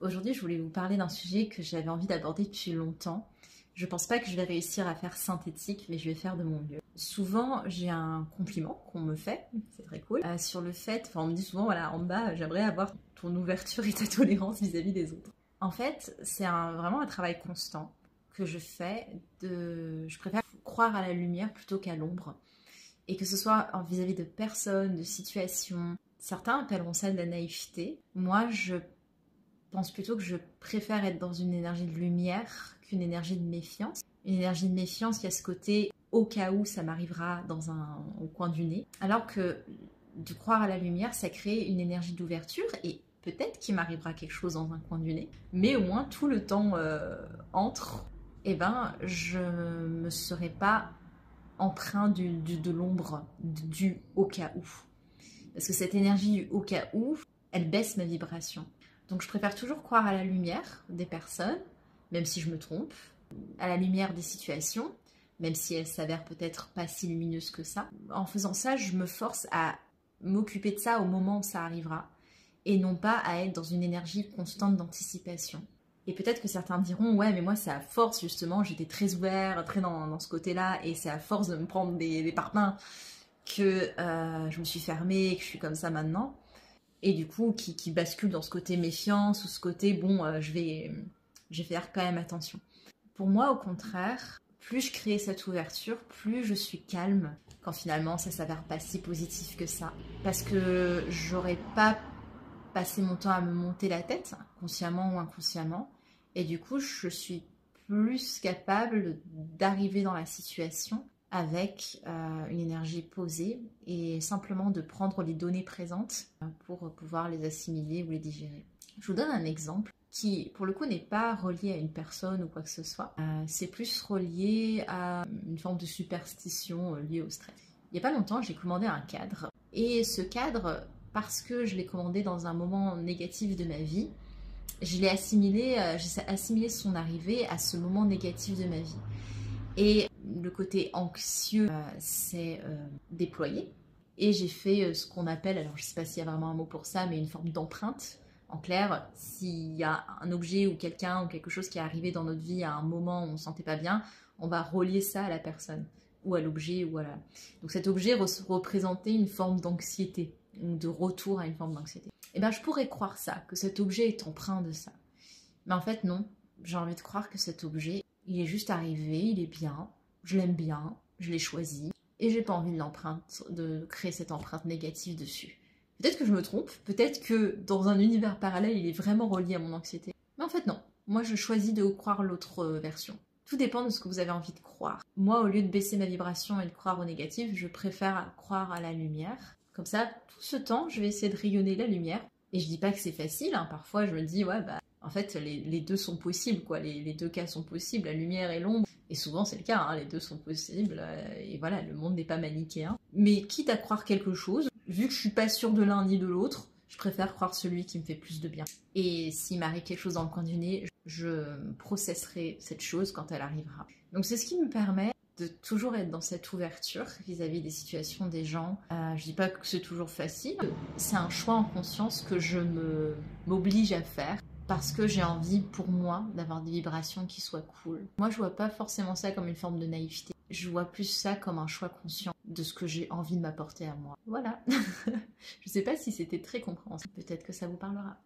Aujourd'hui, je voulais vous parler d'un sujet que j'avais envie d'aborder depuis longtemps. Je pense pas que je vais réussir à faire synthétique, mais je vais faire de mon mieux. Souvent, j'ai un compliment qu'on me fait, c'est très cool, sur le fait, on me dit souvent, voilà, en bas, j'aimerais avoir ton ouverture et ta tolérance vis-à-vis des autres. En fait, c'est vraiment un travail constant que je fais je préfère croire à la lumière plutôt qu'à l'ombre. Et que ce soit vis-à-vis de personnes, de situations. Certains appelleront ça de la naïveté. Moi, je pense plutôt que je préfère être dans une énergie de lumière qu'une énergie de méfiance. Une énergie de méfiance qui a ce côté au cas où ça m'arrivera au coin du nez. Alors que de croire à la lumière, ça crée une énergie d'ouverture et peut-être qu'il m'arrivera quelque chose dans un coin du nez. Mais au moins tout le temps entre, je me serai pas empreint de l'ombre du au cas où. Parce que cette énergie du au cas où, elle baisse ma vibration. Donc je préfère toujours croire à la lumière des personnes, même si je me trompe, à la lumière des situations, même si elles s'avèrent peut-être pas si lumineuses que ça. En faisant ça, je me force à m'occuper de ça au moment où ça arrivera, et non pas à être dans une énergie constante d'anticipation. Et peut-être que certains diront, ouais, mais moi c'est à force justement, j'étais très ouvert, très dans ce côté-là, et c'est à force de me prendre des parpaings que je me suis fermée, que je suis comme ça maintenant. Et du coup, qui bascule dans ce côté méfiance ou ce côté, bon, je vais faire quand même attention. Pour moi, au contraire, plus je crée cette ouverture, plus je suis calme quand finalement ça s'avère pas si positif que ça. Parce que j'aurais pas passé mon temps à me monter la tête, consciemment ou inconsciemment. Et du coup, je suis plus capable d'arriver dans la situation avec une énergie posée et simplement de prendre les données présentes pour pouvoir les assimiler ou les digérer. Je vous donne un exemple qui, pour le coup, n'est pas relié à une personne ou quoi que ce soit. C'est plus relié à une forme de superstition liée au stress. Il n'y a pas longtemps, j'ai commandé un cadre. Et ce cadre, parce que je l'ai commandé dans un moment négatif de ma vie, j'ai assimilé son arrivée à ce moment négatif de ma vie. Et le côté anxieux s'est déployé. Et j'ai fait ce qu'on appelle, alors je ne sais pas s'il y a vraiment un mot pour ça, mais une forme d'empreinte. En clair, s'il y a un objet ou quelqu'un ou quelque chose qui est arrivé dans notre vie à un moment où on ne se sentait pas bien, on va relier ça à la personne ou à l'objet. Voilà. Donc cet objet représentait une forme d'anxiété ou de retour à une forme d'anxiété. Et bien je pourrais croire ça, que cet objet est empreint de ça. Mais en fait non, j'ai envie de croire que cet objet, il est juste arrivé, il est bien, je l'aime bien, je l'ai choisi, et j'ai pas envie de créer cette empreinte négative dessus. Peut-être que je me trompe, peut-être que dans un univers parallèle, il est vraiment relié à mon anxiété. Mais en fait non, moi je choisis de croire l'autre version. Tout dépend de ce que vous avez envie de croire. Moi, au lieu de baisser ma vibration et de croire au négatif, je préfère croire à la lumière. Comme ça, tout ce temps, je vais essayer de rayonner la lumière. Et je dis pas que c'est facile, hein. Parfois je me dis, ouais, bah, en fait, les deux sont possibles, quoi. Les deux cas sont possibles, la lumière et l'ombre. Et souvent, c'est le cas, hein, les deux sont possibles. Et voilà, le monde n'est pas manichéen. Mais quitte à croire quelque chose, vu que je suis pas sûre de l'un ni de l'autre, je préfère croire celui qui me fait plus de bien. Et s'il m'arrive quelque chose dans le coin du nez, je processerai cette chose quand elle arrivera. Donc c'est ce qui me permet de toujours être dans cette ouverture vis-à-vis des situations des gens. Je dis pas que c'est toujours facile, c'est un choix en conscience que je m'oblige à faire parce que j'ai envie pour moi d'avoir des vibrations qui soient cool. Moi je vois pas forcément ça comme une forme de naïveté, je vois plus ça comme un choix conscient de ce que j'ai envie de m'apporter à moi. Voilà. Je sais pas si c'était très compréhensible, peut-être que ça vous parlera.